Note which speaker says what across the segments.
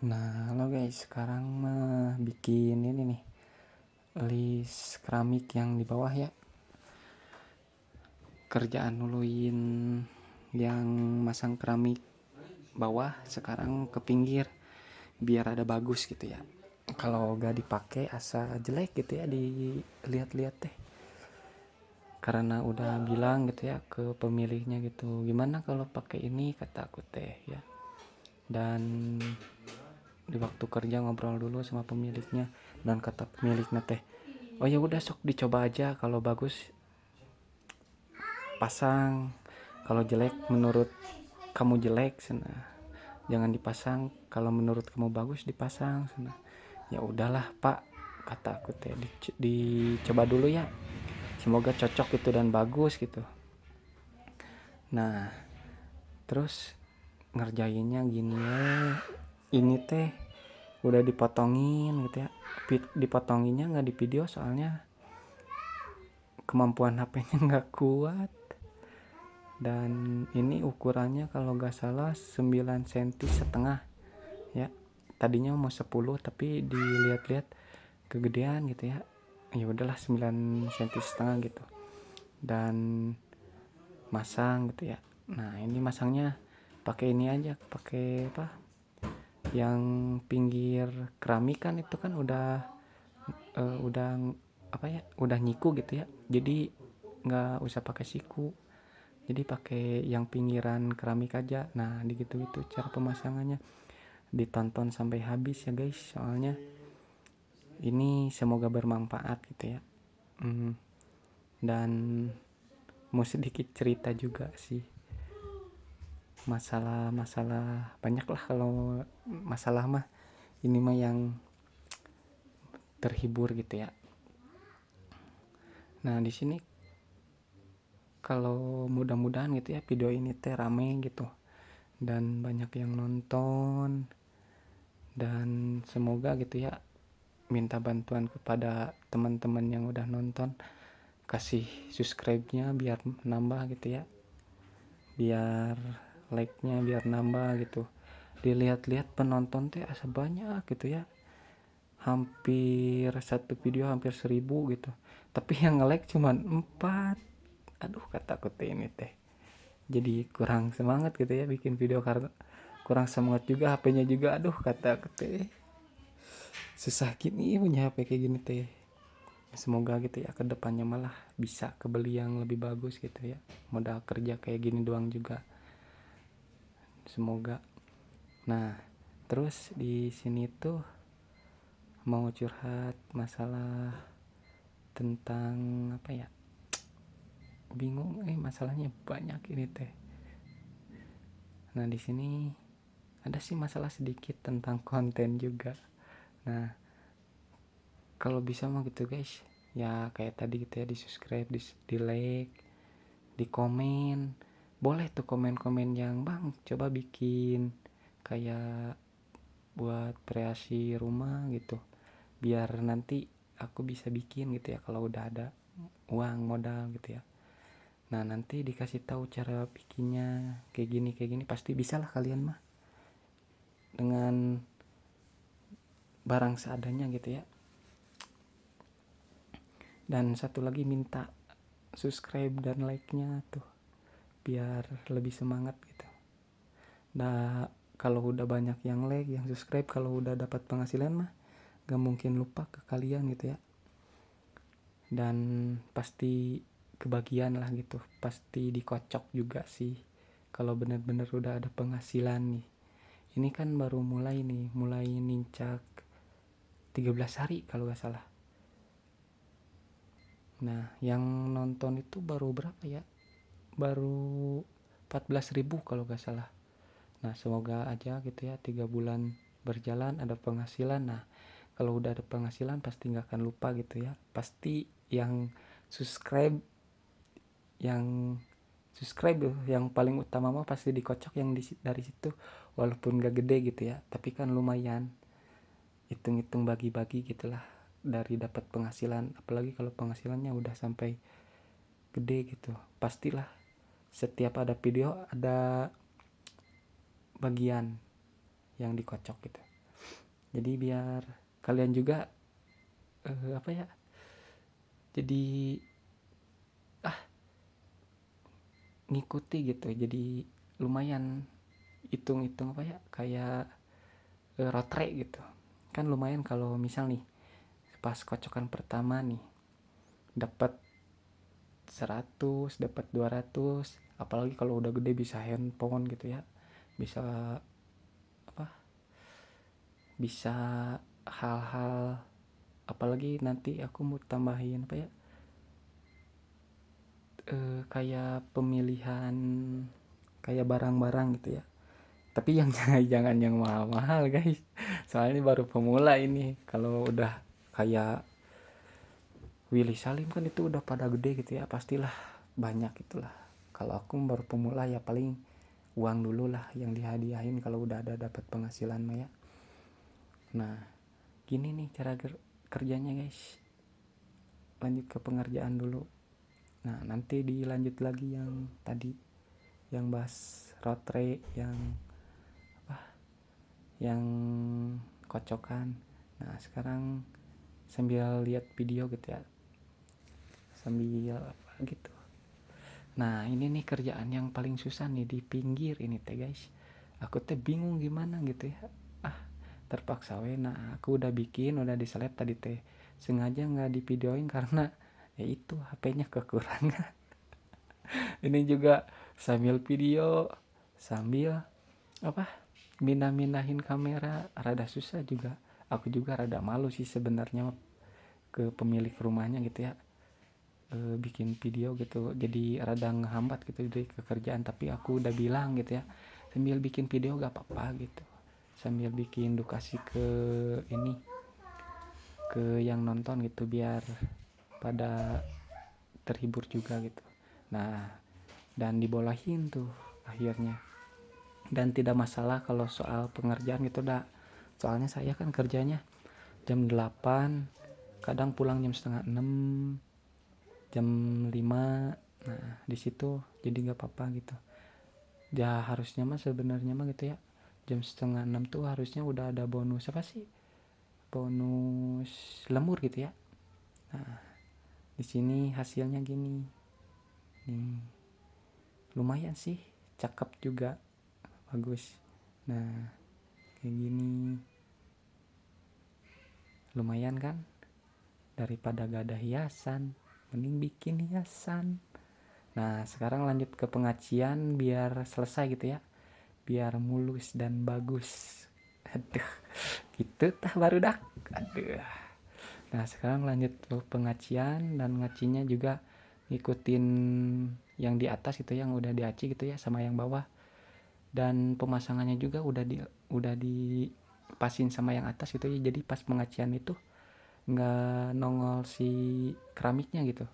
Speaker 1: Nah, halo guys, sekarang mah bikin ini nih, list keramik yang di bawah ya. Kerjaan nuluin yang masang keramik bawah sekarang ke pinggir biar ada bagus gitu ya. Kalau gak dipakai asa jelek gitu ya dilihat-lihat teh. Karena udah bilang gitu ya ke pemiliknya gitu, gimana kalau pakai ini kata aku teh ya. Dan di waktu kerja ngobrol dulu sama pemiliknya dan kata pemiliknya teh, oh ya udah sok dicoba aja, kalau bagus pasang, kalau jelek menurut kamu jelek sana jangan dipasang, kalau menurut kamu bagus dipasang sana. Ya udahlah pak, kata aku teh, dicoba dulu ya, semoga cocok gitu dan bagus gitu. Nah terus ngerjainnya gini ya, ini teh udah dipotongin gitu ya, dipotonginnya nggak di video soalnya kemampuan HP-nya nggak kuat. Dan ini ukurannya kalau nggak salah 9 cm setengah ya, tadinya mau 10 tapi dilihat-lihat kegedean gitu ya, ya udahlah 9 cm setengah gitu. Dan masang gitu ya. Nah ini masangnya pakai ini aja, pakai apa yang pinggir keramik kan, itu kan udah apa ya, udah nyiku gitu ya, jadi nggak usah pakai siku, jadi pakai yang pinggiran keramik aja. Nah gitu-gitu cara pemasangannya, ditonton sampai habis ya guys, soalnya ini semoga bermanfaat gitu ya. Dan mau sedikit cerita juga sih, masalah banyak lah, kalau masalah mah ini mah yang terhibur gitu ya. Nah di sini kalau mudah-mudahan gitu ya video ini teh rame gitu dan banyak yang nonton, dan semoga gitu ya, minta bantuan kepada teman-teman yang udah nonton, kasih subscribe-nya biar nambah gitu ya, biar like-nya biar nambah gitu. Dilihat-lihat penonton teh asa banyak gitu ya, hampir satu video hampir 1000 gitu, tapi yang nge-like cuma 4. Aduh kataku teh ini teh jadi kurang semangat gitu ya bikin video, karena kurang semangat juga HP-nya juga. Aduh kataku teh susah gini punya HP kayak gini teh. Semoga gitu ya kedepannya malah bisa kebeli yang lebih bagus gitu ya, modal kerja kayak gini doang juga, semoga. Nah terus di sini tuh mau curhat masalah tentang apa ya, bingung masalahnya banyak ini teh. Nah di sini ada sih masalah sedikit tentang konten juga. Nah kalau bisa mah gitu guys ya, kayak tadi gitu ya, di subscribe, di like, di komen. Boleh tuh komen-komen yang bang coba bikin kayak buat kreasi rumah gitu, biar nanti aku bisa bikin gitu ya kalau udah ada uang modal gitu ya. Nah nanti dikasih tahu cara bikinnya kayak gini pasti bisa lah kalian mah dengan barang seadanya gitu ya. Dan satu lagi minta subscribe dan like-nya tuh biar lebih semangat gitu. Nah kalau udah banyak yang like, yang subscribe, kalau udah dapat penghasilan mah gak mungkin lupa ke kalian gitu ya. Dan pasti kebagian lah gitu, pasti dikocok juga sih kalau bener-bener udah ada penghasilan nih. Ini kan baru mulai nih, mulai nincak 13 hari kalau gak salah. Nah yang nonton itu baru berapa ya, baru 14.000 kalau gak salah. Nah semoga aja gitu ya 3 bulan berjalan ada penghasilan. Nah kalau udah ada penghasilan pasti gak akan lupa gitu ya, pasti yang subscribe yang subscribe yang paling utama mah pasti dikocok yang dari situ, walaupun gak gede gitu ya, tapi kan lumayan, hitung-hitung bagi-bagi gitulah dari dapat penghasilan. Apalagi kalau penghasilannya udah sampai gede gitu, pastilah setiap ada video ada bagian yang dikocok gitu. Jadi biar kalian juga apa ya, jadi ngikuti gitu. Jadi lumayan hitung-hitung apa ya, kayak rotre gitu kan. Lumayan kalau misal nih pas kocokan pertama nih dapat 100, dapat 200, apalagi kalau udah gede bisa handphone gitu ya, bisa apa, bisa hal-hal, apalagi nanti aku mau tambahin apa ya, kayak pemilihan kayak barang-barang gitu ya, tapi yang jangan yang mahal-mahal guys, soalnya ini baru pemula ini. Kalau udah kayak Willy Salim kan itu udah pada gede gitu ya, pastilah banyak itulah. Kalau aku baru pemula ya paling uang dulu lah yang dihadiahin kalau udah ada dapat penghasilan mah ya. Nah gini nih cara kerjanya guys, lanjut ke pengerjaan dulu. Nah nanti dilanjut lagi yang tadi yang bahas rotre, yang kocokan. Nah sekarang sambil lihat video gitu ya, sambil apa gitu. Nah ini nih kerjaan yang paling susah nih di pinggir ini teh guys. Aku teh bingung gimana gitu ya. Terpaksa we. Nah aku udah bikin, udah diseleb tadi teh. Sengaja nggak divideoin karena ya itu HP-nya kekurangan. Ini juga sambil video, sambil apa, mindah-mindahin kamera rada susah juga. Aku juga rada malu sih sebenarnya ke pemilik rumahnya gitu ya, bikin video gitu, jadi rada ngehambat gitu dari pekerjaan. Tapi aku udah bilang gitu ya, sambil bikin video gak apa-apa gitu, sambil bikin edukasi ke ini, ke yang nonton gitu, biar pada terhibur juga gitu. Nah dan dibolehin tuh akhirnya, dan tidak masalah kalau soal pengerjaan gitu dah. Soalnya saya kan kerjanya jam 8, kadang pulang jam setengah 6, jam 5. Nah di situ jadi nggak apa-apa gitu ya. Harusnya mah sebenarnya mah gitu ya, jam setengah 6 tuh harusnya udah ada bonus apa sih, bonus lemur gitu ya. Nah di sini hasilnya gini nih, lumayan sih, cakep juga, bagus. Nah kayak gini lumayan kan, daripada gak ada hiasan mending bikin hiasan. Nah sekarang lanjut ke pengacian biar selesai gitu ya, biar mulus dan bagus. Aduh gitu tah baru dak. Aduh. Nah sekarang lanjut ke pengacian, dan ngacinya juga ngikutin yang di atas gitu, yang udah diaci gitu ya, sama yang bawah. Dan pemasangannya juga udah dipasin sama yang atas gitu ya, jadi pas pengacian itu nggak nongol si keramiknya gitu.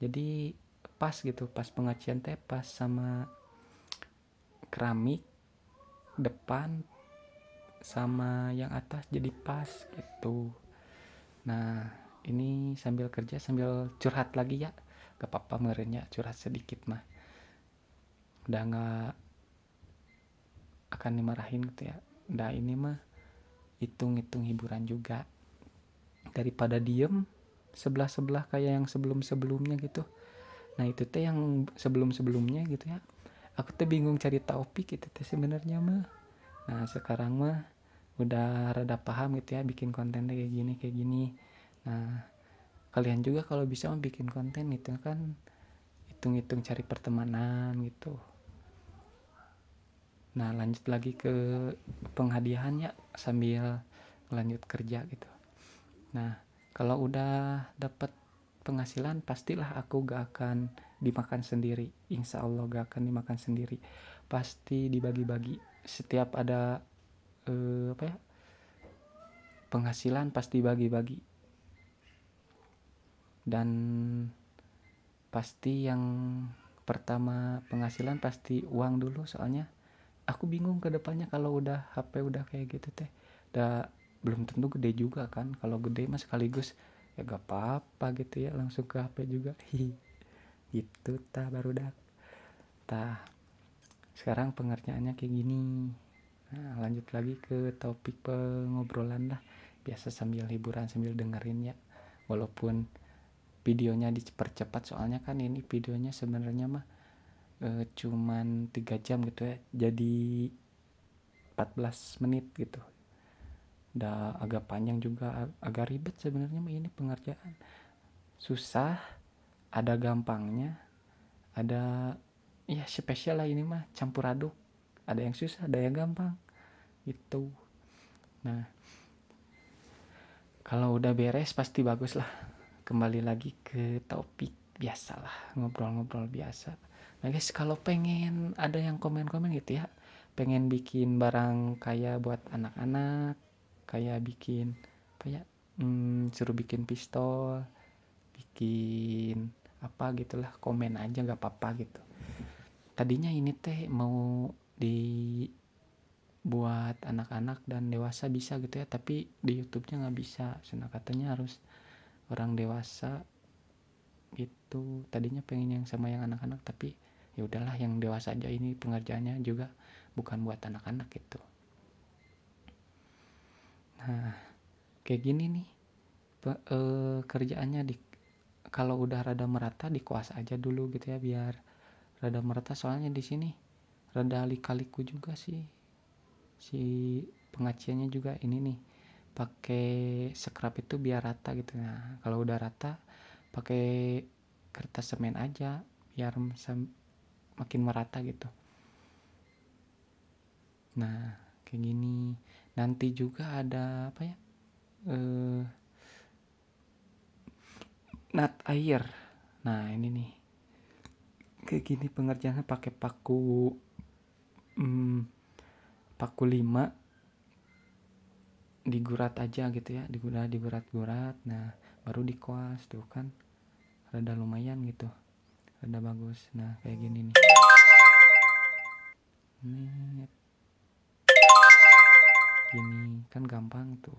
Speaker 1: Jadi pas gitu, pas pengacian teh pas sama keramik depan sama yang atas jadi pas gitu. Nah ini sambil kerja sambil curhat lagi ya, gak apa-apa merenya curhat sedikit mah, udah gak akan dimarahin gitu ya. Udah ini mah hitung-hitung hiburan juga, daripada diem sebelah-sebelah kayak yang sebelum-sebelumnya gitu. Nah itu teh yang sebelum-sebelumnya gitu ya, aku tuh bingung cari topik itu teh sebenarnya mah. Nah sekarang mah udah rada paham gitu ya, bikin konten kayak gini kayak gini. Nah kalian juga kalau bisa bikin konten itu kan hitung-hitung cari pertemanan gitu. Nah lanjut lagi ke penghadiahannya sambil lanjut kerja gitu. Nah kalau udah dapat penghasilan pastilah aku gak akan dimakan sendiri, insya Allah gak akan dimakan sendiri, pasti dibagi-bagi. Setiap ada apa ya, penghasilan pasti bagi-bagi. Dan pasti yang pertama penghasilan pasti uang dulu, soalnya aku bingung ke depannya kalau udah HP udah kayak gitu teh. Udah belum tentu gede juga kan, kalau gede mah sekaligus ya gak apa-apa gitu ya, langsung ke HP juga. Gitu tah baru dah. Tah sekarang pengerjaannya kayak gini. Nah, lanjut lagi ke topik pengobrolan lah, biasa sambil hiburan sambil dengerin ya, walaupun videonya dipercepat soalnya kan ini videonya sebenarnya mah cuman 3 jam gitu ya, jadi 14 menit gitu, udah agak panjang juga, agak ribet sebenarnya mah ini pengerjaan, susah, ada gampangnya, ada ya spesial lah ini mah, campur aduk, ada yang susah ada yang gampang gitu. Nah kalau udah beres pasti bagus lah, kembali lagi ke topik biasalah, ngobrol-ngobrol biasa. Nah guys, kalau pengen ada yang komen-komen gitu ya, pengen bikin barang kayak buat anak-anak, kayak bikin apa ya, suruh bikin pistol, bikin apa gitulah, komen aja nggak apa-apa gitu. Tadinya ini teh mau dibuat anak-anak dan dewasa bisa gitu ya, tapi di YouTube-nya nggak bisa, karena katanya harus orang dewasa gitu. Tadinya pengen yang sama yang anak-anak, tapi ya udahlah yang dewasa aja, ini pengerjaannya juga bukan buat anak-anak gitu. Nah kayak gini nih kerjaannya kalau udah rada merata dikuas aja dulu gitu ya, biar rada merata, soalnya di sini rada lika-liku juga sih si pengaciannya juga ini nih, pakai scrub itu biar rata gitu. Nah kalau udah rata pakai kertas semen aja biar makin merata gitu. Nah kayak gini, nanti juga ada apa ya, nut air. Nah ini nih kayak gini pengerjaannya pakai paku 5 digurat aja gitu ya, digurat-gurat, nah baru dikuas tuh kan, rada lumayan gitu, rada bagus. Nah kayak gini nih, gini kan gampang tuh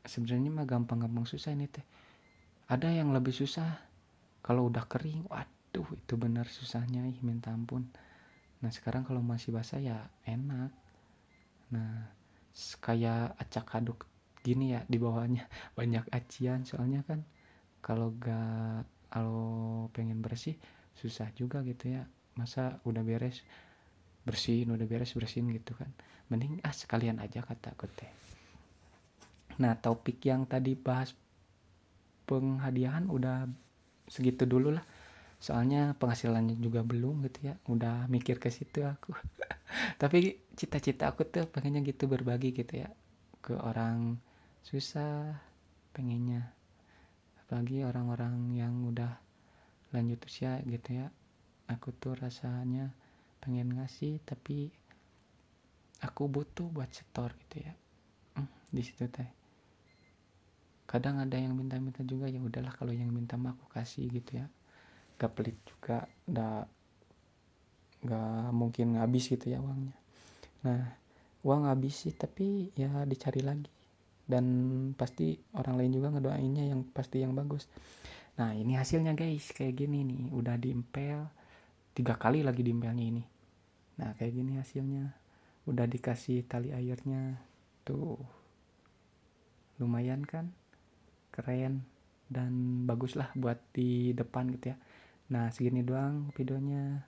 Speaker 1: sebenarnya mah, gampang-gampang susah ini teh. Ada yang lebih susah kalau udah kering, waduh itu benar susahnya minta ampun. Nah sekarang kalau masih basah ya enak. Nah kayak acak aduk gini ya, di bawahnya banyak acian, soalnya kan kalau pengen bersih susah juga gitu ya, masa udah beres bersihin, udah beres bersihin gitu kan, mending sekalian aja kata aku teh. Nah topik yang tadi bahas penghadiahan udah segitu dulu lah, soalnya penghasilannya juga belum gitu ya, udah mikir ke situ aku. Tapi cita-cita aku tuh pengennya gitu, berbagi gitu ya ke orang susah, pengennya apalagi orang-orang yang udah lanjut usia gitu ya. Aku tuh rasanya pengen ngasih, tapi aku butuh buat setor gitu ya. Di situ teh kadang ada yang minta-minta juga, ya udahlah kalau yang minta mah aku kasih gitu ya, gak pelit juga, gak mungkin habis gitu ya uangnya. Nah uang habis sih, tapi ya dicari lagi, dan pasti orang lain juga ngedoainnya yang pasti yang bagus. Nah ini hasilnya guys, kayak gini nih, udah diempel 3 kali lagi diempelnya ini. Nah kayak gini hasilnya, udah dikasih tali airnya tuh, lumayan kan, keren dan bagus lah buat di depan gitu ya. Nah segini doang videonya.